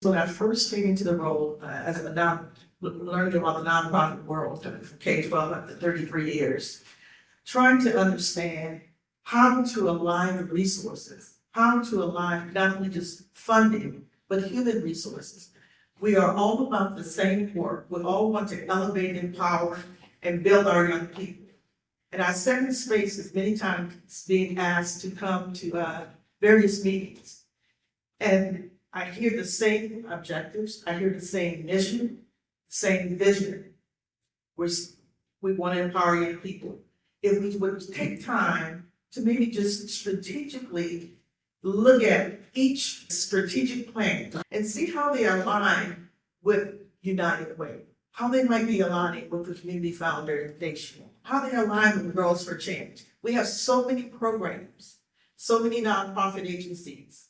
When I first came into the role as learning about the nonprofit world from K-12 up to 33 years, trying to understand how to align the resources, how to align not only just funding, but human resources. We are all about the same work. We all want to elevate, empower, and build our young people. And I sat in spaces many times being asked to come to various meetings. And I hear the same objectives, I hear the same mission, same vision. We want to empower young people. If we would take time to maybe just strategically look at each strategic plan and see how they align with United Way, how they might be aligning with the Community Foundation, how they align with Girls for Change. We have so many programs, so many nonprofit agencies.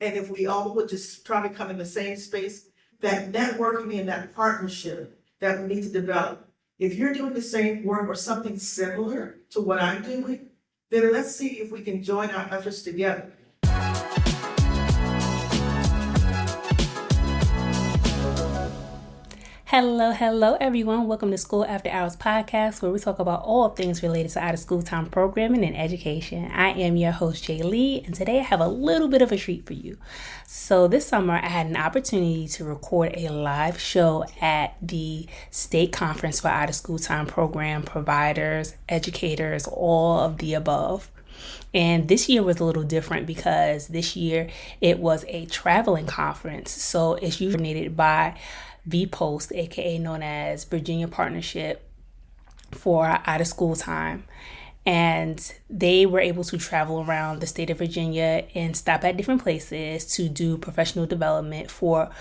And if we all would just try to come in the same space, that networking and that partnership that we need to develop. If you're doing the same work or something similar to what I'm doing, then let's see if we can join our efforts together. Hello, everyone. Welcome to School After Hours podcast, where we talk about all things related to out-of-school time programming and education. I am your host, Jay Lee, and today I have a little bit of a treat for you. So this summer, I had an opportunity to record a live show at the state conference for out-of-school time program providers, educators, all of the above. And this year was a little different because this year it was a traveling conference. So it's usually coordinated by VPOST, aka known as Virginia Partnership for Out of School Time. And they were able to travel around the state of Virginia and stop at different places to do professional development for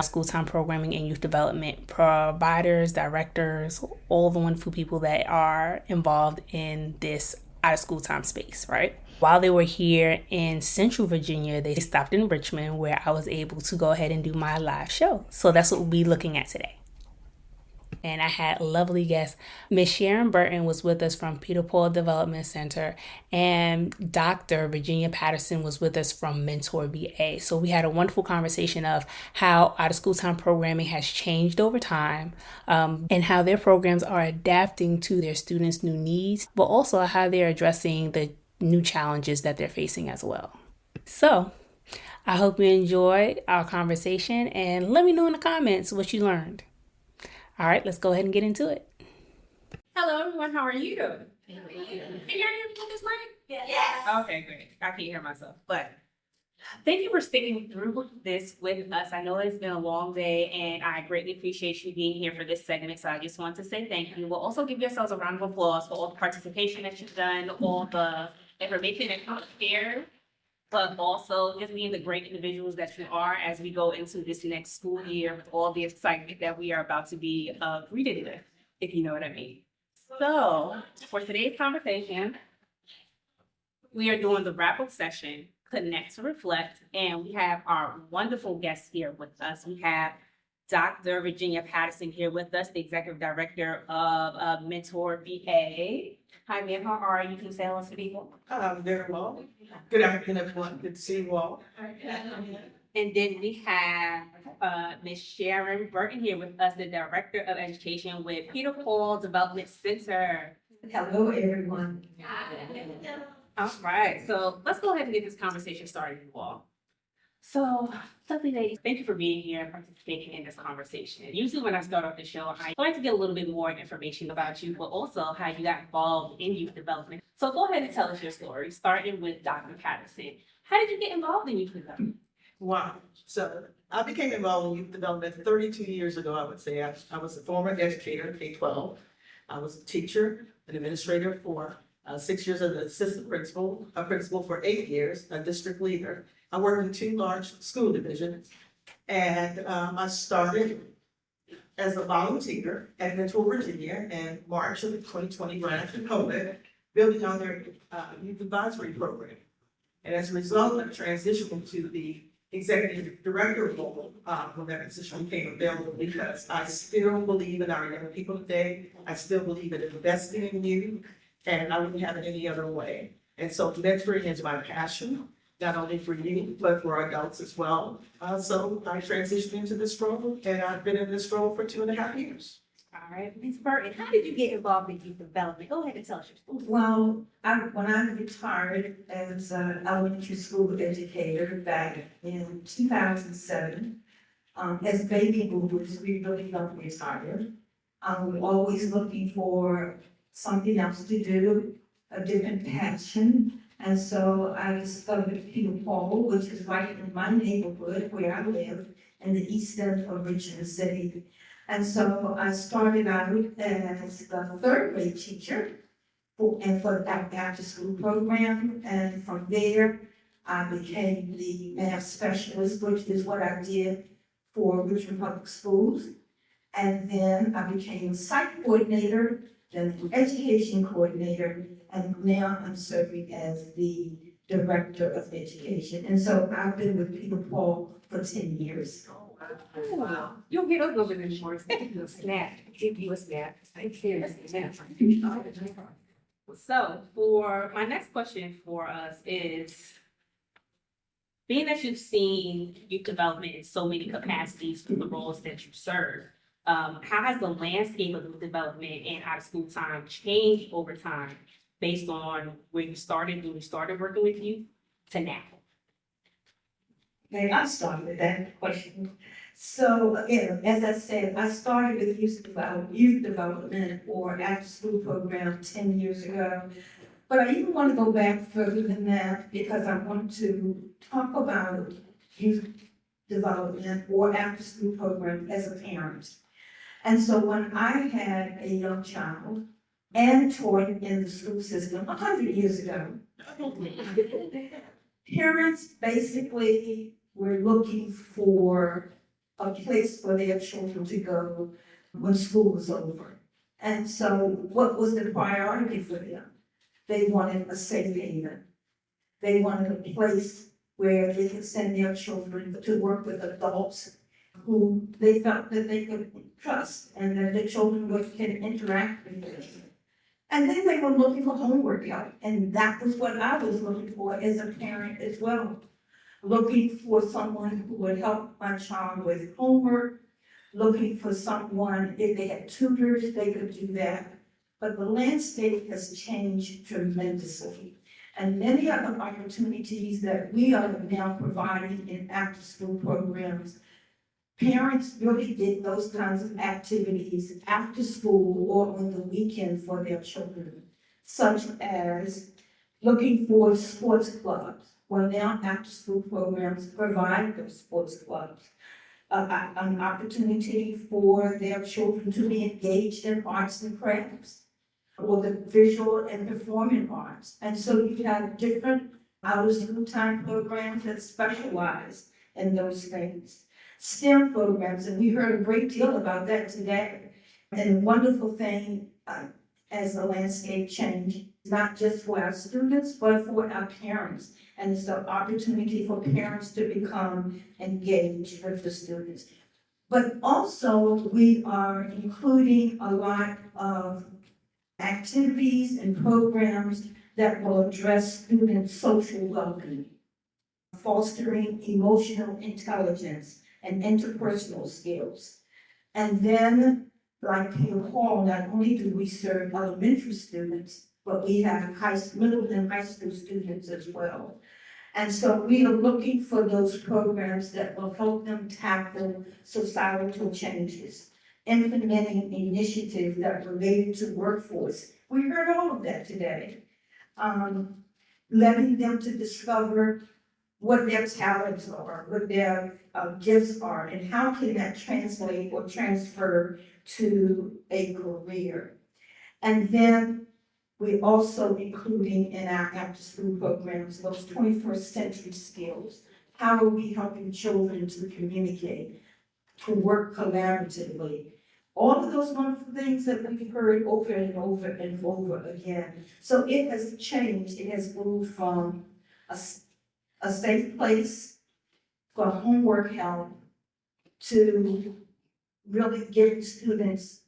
school time programming and youth development providers, directors, all the wonderful people that are involved in this out of school time space, right? While they were here in Central Virginia, they stopped in Richmond, where I was able to go ahead and do my live show. So that's what we'll be looking at today. And I had lovely guests. Miss Sharon Burton was with us from Peter Paul Development Center, and Dr. Virginia Patterson was with us from Mentor VA. So we had a wonderful conversation of how out-of-school time programming has changed over time, and how their programs are adapting to their students' new needs, but also how they're addressing the new challenges that they're facing as well. So I hope you enjoyed our conversation, and let me know in the comments what you learned. All right, let's go ahead and get into it. Hello, everyone. How are you? Can you hear me with this mic? Yes. Okay, great. I can't hear myself, but thank you for sticking through this with us. I know it's been a long day, and I greatly appreciate you being here for this segment. So I just want to say thank you. We'll also give yourselves a round of applause for all the participation that you've done, all the information that you've shared, but also just being the great individuals that you are as we go into this next school year with all the excitement that we are about to be greeted with, if you know what I mean. So for today's conversation, we are doing the wrap-up session, Connect to Reflect, and we have our wonderful guests here with us. We have Dr. Virginia Patterson here with us, the Executive Director of Mentor VA. Hi, ma'am. How are you? Can you say hello to people? Very well. Good afternoon, everyone. Good to see you all. And then we have Ms. Sharon Burton here with us, the Director of Education with Peter Paul Development Center. Hello, everyone. All right, so let's go ahead and get this conversation started, you all. So, lovely ladies, thank you for being here and participating in this conversation. Usually when I start off the show, I like to get a little bit more information about you, but also how you got involved in youth development. So go ahead and tell us your story, starting with Dr. Patterson. How did you get involved in youth development? Wow. So I became involved in youth development 32 years ago, I would say. I was a former educator, K-12. I was a teacher, an administrator for 6 years as an assistant principal, a principal for 8 years, a district leader. I worked in 2 large school divisions, and I started as a volunteer at Mentor Virginia in March of 2020, right after COVID, building on their youth advisory program. And as a result, I transitioned to the executive director role when that position became available, because I still believe in our young people today. I still believe in investing in you, and I wouldn't have it any other way. And so mentoring is my passion. not only for youth, but for adults as well. So I transitioned into this role, and I've been in this role for 2.5 years. All right, Ms. Burton, how did you get involved in youth development? Go ahead and tell us your story. Well, when I retired as an elementary school educator back in 2007, as baby boomers, we really don't retire. We're always looking for something else to do, a different passion. And so I discovered Peter Paul, which is right in my neighborhood where I live, in the east end of Richmond City. And so I started out as the third grade teacher for the after school program. And from there, I became the math specialist, which is what I did for Richmond Public Schools. And then I became a site coordinator, then an education coordinator, and now I'm serving as the director of education. And so I've been with Peter Paul for 10 years. Oh, wow. You don't get those numbers anymore. Give you a snap. Give you a snap. So, for my next question for us is, being that you've seen youth development in so many capacities through the roles that you serve, how has the landscape of youth development and out of school time changed over time based on where you started when you started working with youth to now? Okay, I'll start with that question. So again, as I said, I started with youth development or after school program 10 years ago. But I even want to go back further than that because I want to talk about youth development or after school program as a parent. And so when I had a young child and taught in the school system 100 years ago, parents basically were looking for a place for their children to go when school was over. And so what was the priority for them? They wanted a safe haven. They wanted a place where they could send their children to work with adults who they felt that they could trust and that the children can interact with them. And then they were looking for homework help, and that was what I was looking for as a parent as well. Looking for someone who would help my child with homework, looking for someone, if they had tutors, they could do that. But the landscape has changed tremendously. And many of the opportunities that we are now providing in after-school programs, parents really did those kinds of activities after school or on the weekend for their children, such as looking for sports clubs. Well, now after-school programs provide those sports clubs. An opportunity for their children to be engaged in arts and crafts or the visual and performing arts. And so you have different out-of-school time programs that specialize in those things. STEM programs, and we heard a great deal about that today. And a wonderful thing as the landscape changed, not just for our students, but for our parents. And it's the opportunity for parents to become engaged with the students. But also, we are including a lot of activities and programs that will address students' social well-being, fostering emotional intelligence and interpersonal skills. And then, like Peter Hall, not only do we serve elementary students, but we have middle and high school students as well. And so we are looking for those programs that will help them tackle societal changes, implementing initiatives that relate to workforce. We heard all of that today. Letting them to discover what their talents are, what their gifts are, and how can that translate or transfer to a career. And then we also including in our after-school programs those 21st century skills. How are we helping children to communicate, to work collaboratively? All of those wonderful things that we've heard over and over and over again. So it has changed. It has moved from a safe place for homework help to really giving students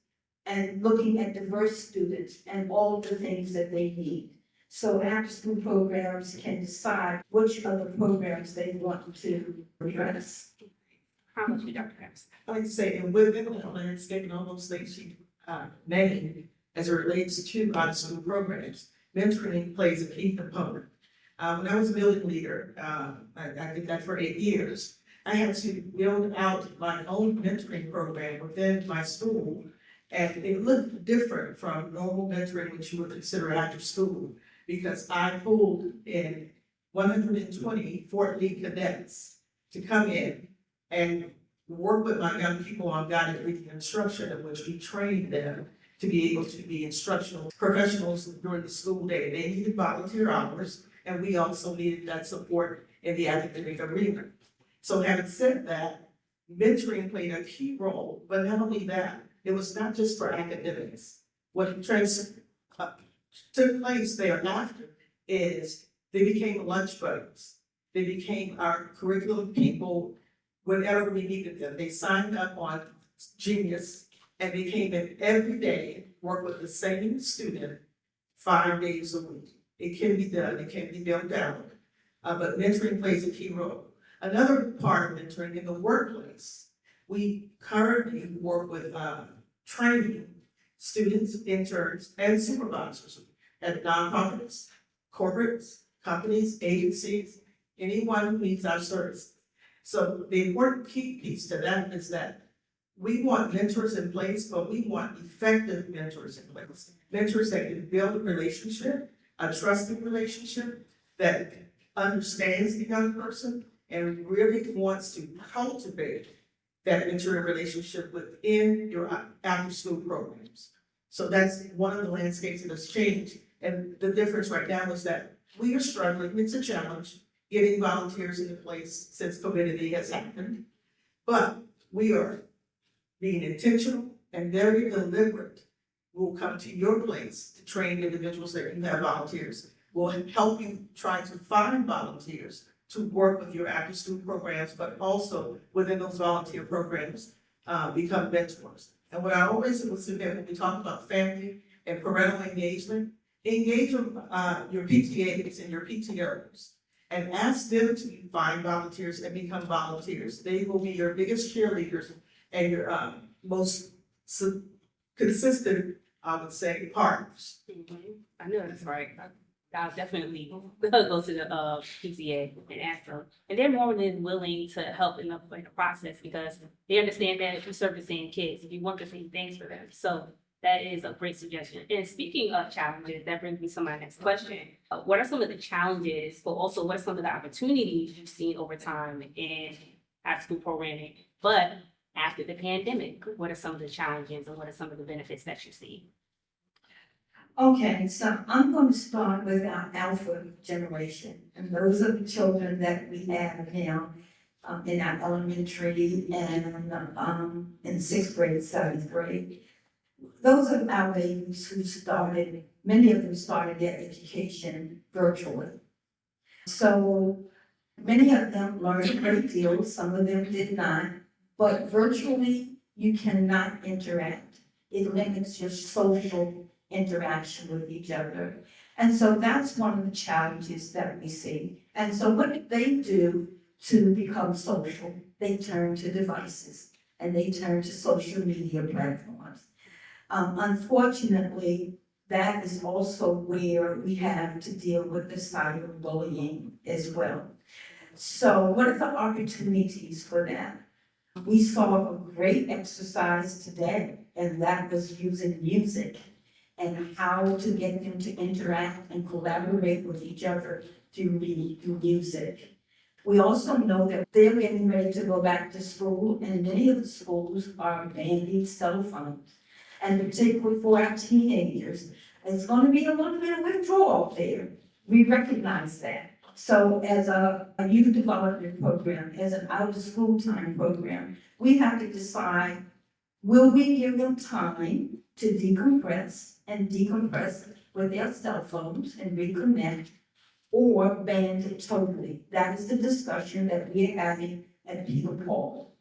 and looking at diverse students and all the things that they need. So after-school programs can decide which other programs they want to address. How much did Dr. Patterson? I like to say, and within the landscape and all those things she named as it relates to out-of-school programs, mentoring plays a key component. When I was a building leader, I did that for 8 years. I had to build out my own mentoring program within my school, and it looked different from normal mentoring, which you would consider after school, because I pulled in 120 Fort Lee cadets to come in and work with my young people on guided reading instruction, in which we trained them to be able to be instructional professionals during the school day. They needed volunteer hours, and we also needed that support in the academic arena. So having said that, mentoring played a key role, but not only that, it was not just for academics. What took place thereafter is they became lunch buddies. They became our curriculum people whenever we needed them. They signed up on Genius and they came in every day, work with the same student 5 days a week. It can be done, it can be built down, but mentoring plays a key role. Another part of mentoring in the workplace, we currently work with training students, interns, and supervisors at nonprofits, corporates, companies, agencies, anyone who needs our service. So the important key piece to that is that we want mentors in place, but we want effective mentors in place. Mentors that can build a relationship, a trusting relationship that understands the young person and really wants to cultivate that mentoring relationship within your after-school programs. So that's one of the landscapes that has changed. And the difference right now is that we are struggling, it's a challenge, getting volunteers into place since COVID has happened. But we are being intentional and very deliberate. We'll come to your place to train individuals that you have volunteers. We'll help you try to find volunteers to work with your after-school programs, but also within those volunteer programs, become mentors. And what I always will submit when we talk about family and parental engagement, engage your PTAs and your PTOs and ask them to find volunteers and become volunteers. They will be your biggest cheerleaders and your most consistent, I would say, partners. I know that's right. I'll definitely go to the PTA and ask them. And they're more than willing to help in the process because they understand that you're servicing kids, you want the same things for them. So that is a great suggestion. And speaking of challenges, that brings me to my next question. What are some of the challenges, but also what are some of the opportunities you've seen over time in after-school programming? But after the pandemic, what are some of the challenges and what are some of the benefits that you see? Okay, so I'm going to start with our alpha generation, and those are the children that we have now in our elementary and in 6th grade, 7th grade. Those are our babies who started, many of them started their education virtually. So many of them learned a great deal, some of them did not, but virtually you cannot interact. It limits your social interaction with each other. And so that's one of the challenges that we see. And so what do they do to become social? They turn to devices and they turn to social media platforms. Unfortunately, that is also where we have to deal with the cyberbullying as well. So what are the opportunities for that? We saw a great exercise today, and that was using music and how to get them to interact and collaborate with each other through music. We also know that they're getting ready to go back to school, and many of the schools are banning cell phones. And particularly for our teenagers, it's going to be a little bit of withdrawal there. We recognize that. So as a youth development program, as an out-of-school time program, we have to decide, will we give them time to decompress with their cell phones and reconnect, or ban it totally? That is the discussion that we're having at Peter Paul.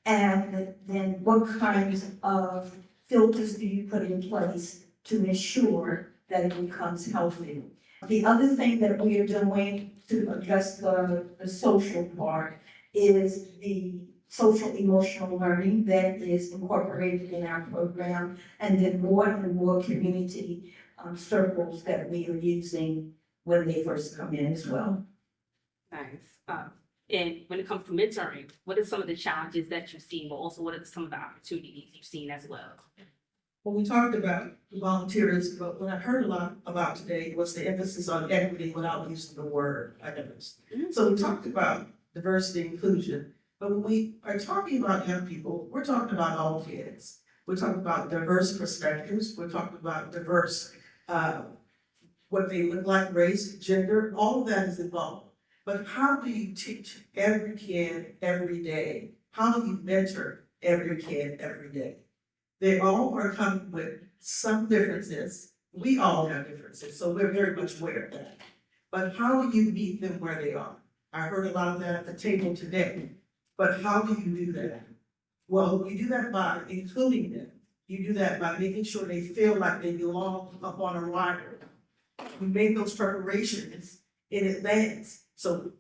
And then what kinds of filters do you put in place to ensure that it becomes healthy? The other thing that we are doing to address the social part is the social emotional learning that is incorporated in our program, and then more and more community circles that we are using when they first come in as well. Nice. And when it comes to mentoring, what are some of the challenges that you've seen, but also what are some of the opportunities you've seen as well? When we talked about volunteerism, but what I heard a lot about today was the emphasis on equity without using the word identity. So we talked about diversity and inclusion, but when we are talking about young people, we're talking about all kids. We're talking about diverse perspectives. We're talking about diverse, what they look like, race, gender, all of that is involved. But how do you teach every kid every day? How do you mentor every kid every day? They all are coming with some differences. We all have differences, so we're very much aware of that. But how do you meet them where they are? I heard a lot of that at the table today. But how do you do that? Well, you do that by including them. You do that by making sure they feel like they belong up on a rider. We made those preparations in advance. So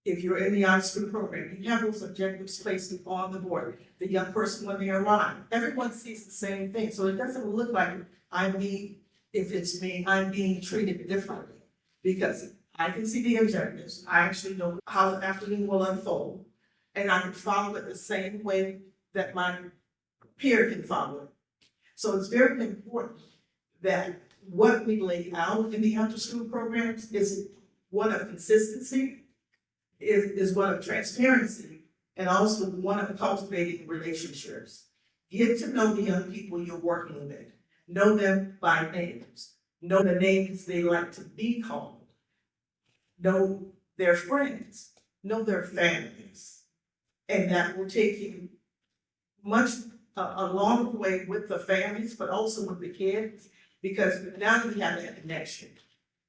if you're in the out-of-school program, you have those objectives placed on the board. The young person, when they arrive, everyone sees the same thing. So it doesn't look like if it's me, I'm being treated differently. Because I can see the objectives. I actually know how the afternoon will unfold. And I can follow it the same way that my peer can follow it. So it's very important that what we lay out in the after-school programs is one of consistency, is one of transparency, and also one of cultivating relationships. Get to know the young people you're working with. Know them by names. Know the names they like to be called. Know their friends. Know their families. And that will take you a long way with the families, but also with the kids, because now you have that connection.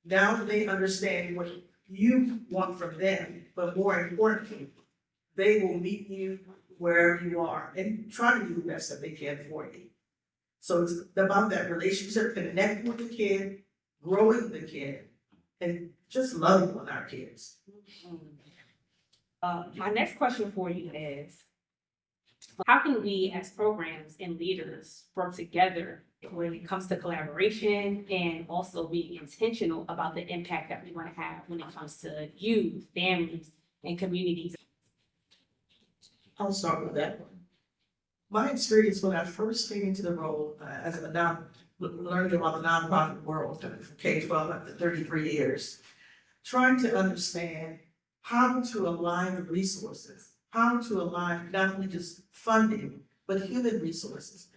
Now they understand what you want from them, but more importantly, they will meet you wherever you are and try to do the best that they can for you. So it's about that relationship, connecting with the kid, growing the kid, and just loving on our kids. My next question for you is, how can we as programs and leaders work together when it comes to collaboration and also being intentional about the impact that we want to have when it comes to youth, families, and communities? I'll start with that one. My experience when I first came into the role as learning about the nonprofit world from K-12 up to 33 years, trying to understand how to align the resources, how to align not only just funding, but human resources.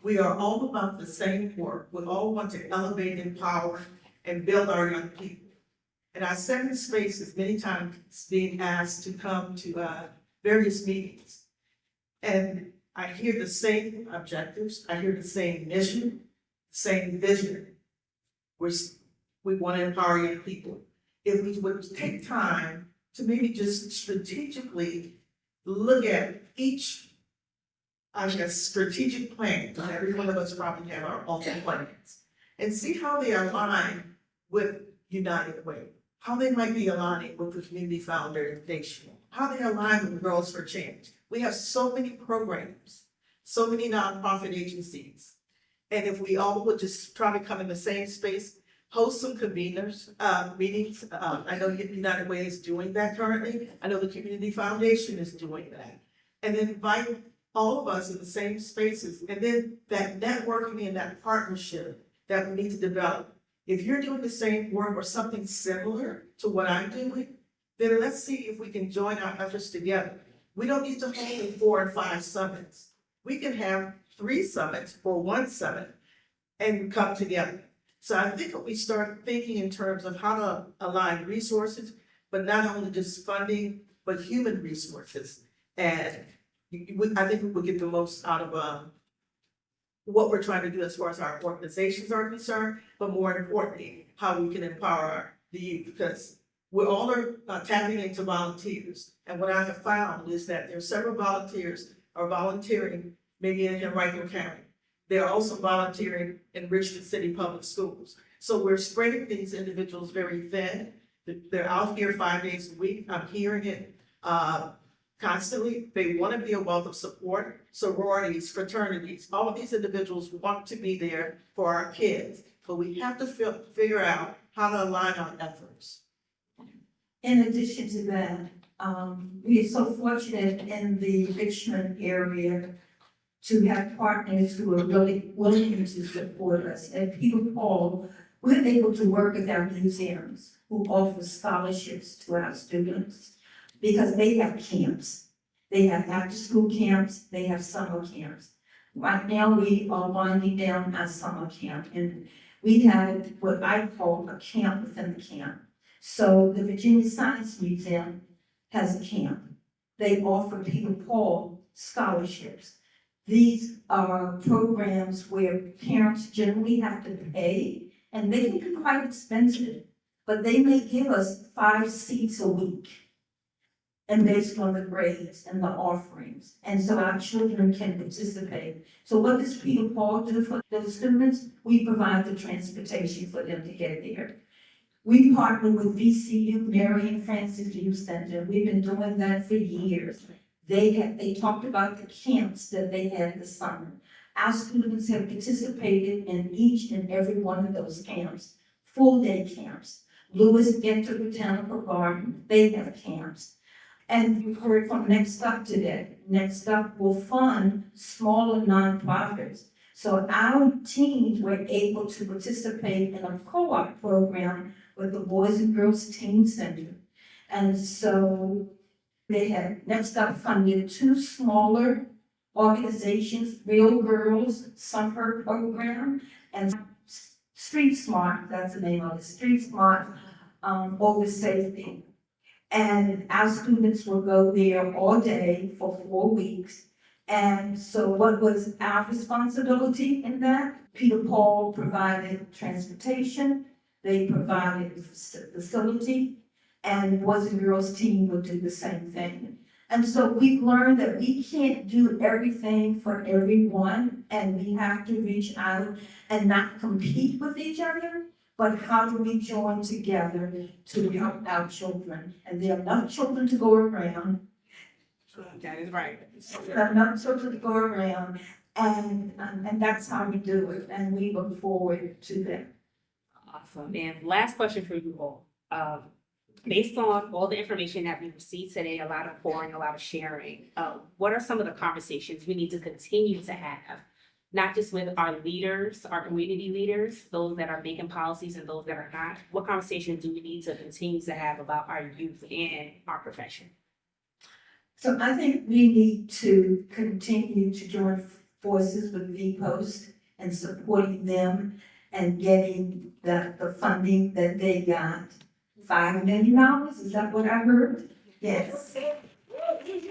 We are all about the same work. We all want to elevate, empower, and build our young people. And I sat in spaces many times being asked to come to various meetings. And I hear the same objectives, I hear the same mission, same vision. We want to empower young people. If we would take time to maybe just strategically look at each, I guess, strategic plan. Every one of us probably have our own plans, and see how they align with United Way, how they might be aligning with the Community Foundation, how they align with Girls for Change. We have so many programs, so many nonprofit agencies, and if we all would just try to come in the same space, host some conveners, meetings. I know United Way is doing that currently. I know the Community Foundation is doing that. And then invite all of us in the same spaces. And then that networking and that partnership that we need to develop. If you're doing the same work or something similar to what I'm doing, then let's see if we can join our efforts together. We don't need to hold 4 and 5 summits. We can have 3 summits or 1 summit and come together. So I think if we start thinking in terms of how to align resources, but not only just funding, but human resources. And I think we will get the most out of what we're trying to do as far as our organizations are concerned, but more importantly, how we can empower the youth, because we all are tapping into volunteers. And what I have found is that there are several volunteers are volunteering maybe in Henrico County. They're also volunteering in Richmond City Public Schools. So we're spreading these individuals very thin. They're out here 5 days a week. I'm hearing it constantly. They want to be a wealth of support. Sororities, fraternities, all of these individuals want to be there for our kids. But we have to figure out how to align our efforts. In addition to that, we are so fortunate in the Richmond area to have partners who are really willing to support us. At Peter Paul, we're able to work with our museums who offer scholarships to our students because they have camps. They have after-school camps, they have summer camps. Right now, we are winding down our summer camp, and we have what I call a camp within the camp. So the Virginia Science Museum has a camp. They offer Peter Paul scholarships. These are programs where parents generally have to pay, and they can be quite expensive, but they may give us 5 seats a week, and based on the grades and the offerings, and so our children can participate. So what does Peter Paul do for the students? We provide the transportation for them to get there. We partner with VCU, Mary and Francis Youth Center. We've been doing that for years. They talked about the camps that they had this summer. Our students have participated in each and every one of those camps, full day camps. Lewis Genter Botanical Garden, they have camps. And you've heard from Next Up today. Next Up will fund smaller nonprofits. So our teams were able to participate in a co-op program with the Boys and Girls Teen Center. And so they had Next Up funded 2 smaller organizations, Real Girls Summer Program and Street Smart, that's the name of it, Street Smart over safety. And our students will go there all day for 4 weeks. And so what was our responsibility in that? Peter Paul provided transportation, they provided facility, and Boys and Girls Team would do the same thing. And so we've learned that we can't do everything for everyone, and we have to reach out and not compete with each other, but how do we join together to help our children? And there are enough children to go around. That is right. There are enough children to go around, and that's how we do it, and we look forward to that. Awesome. And last question for you all. Based on all the information that we received today, a lot of pouring, a lot of sharing, what are some of the conversations we need to continue to have? Not just with our leaders, our community leaders, those that are making policies and those that are not. What conversations do we need to continue to have about our youth and our profession? So I think we need to continue to join forces with VPOST and supporting them and getting the funding that they got. $5 million, is that what I heard? Yes.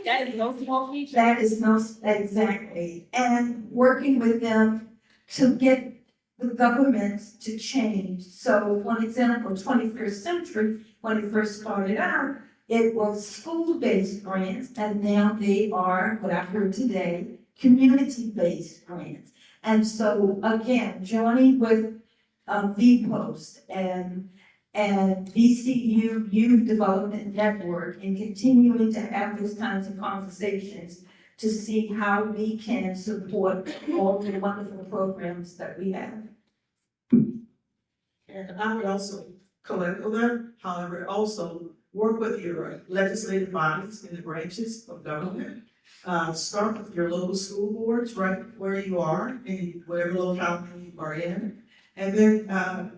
That is no small feat. That is no, exactly. And working with them to get the government to change. So one example, 21st century, when it first started out, it was school-based grants, and now they are, what I've heard today, community-based grants. And so again, joining with VPOST and VCU Youth Development Network and continuing to have those kinds of conversations to see how we can support all the wonderful programs that we have. And I would also collect that, however, also work with your legislative bodies in the branches of government. Start with your local school boards, right where you are, in whatever locality you are in. And then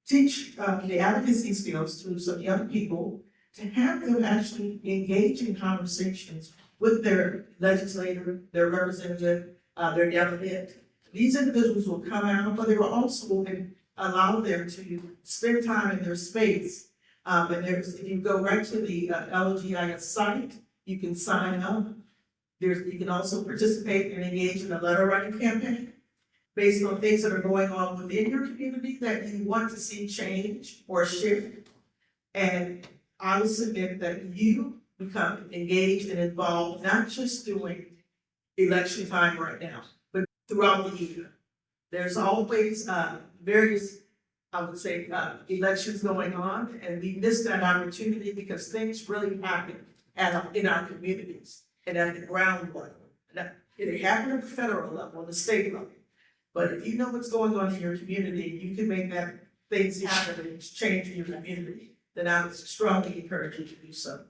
teach the advocacy skills to some young people to have them actually engage in conversations with their legislator, their representative, their delegate. These individuals will come out, but they will also allow them to spend time in their space. And if you go right to the LGIS site, you can sign up. You can also participate and engage in a letter writing campaign based on things that are going on within your community that you want to see change or shift. And I would submit that you become engaged and involved, not just during election time right now, but throughout the year. There's always various I would say, elections going on, and we missed that opportunity because things really happen in our communities and at the ground level. Now, it happened at the federal level, and the state level. But if you know what's going on in your community, you can make that things happen and change in your community, then I would strongly encourage you to do so.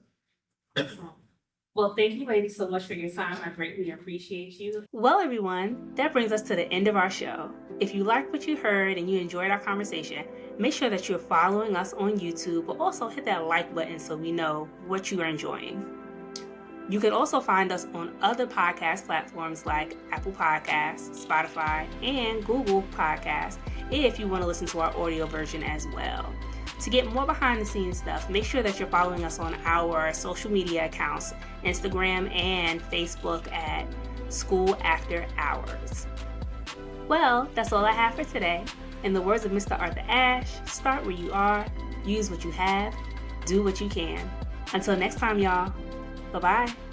Well, thank you ladies so much for your time. I greatly appreciate you. Well, everyone, that brings us to the end of our show. If you liked what you heard and you enjoyed our conversation, make sure that you're following us on YouTube, but also hit that like button so we know what you are enjoying. You can also find us on other podcast platforms like Apple Podcasts, Spotify, and Google Podcasts if you want to listen to our audio version as well. To get more behind the scenes stuff, make sure that you're following us on our social media accounts, Instagram and Facebook at School After Hours. Well, that's all I have for today. In the words of Mr. Arthur Ashe, start where you are, use what you have, do what you can. Until next time, y'all. Bye-bye.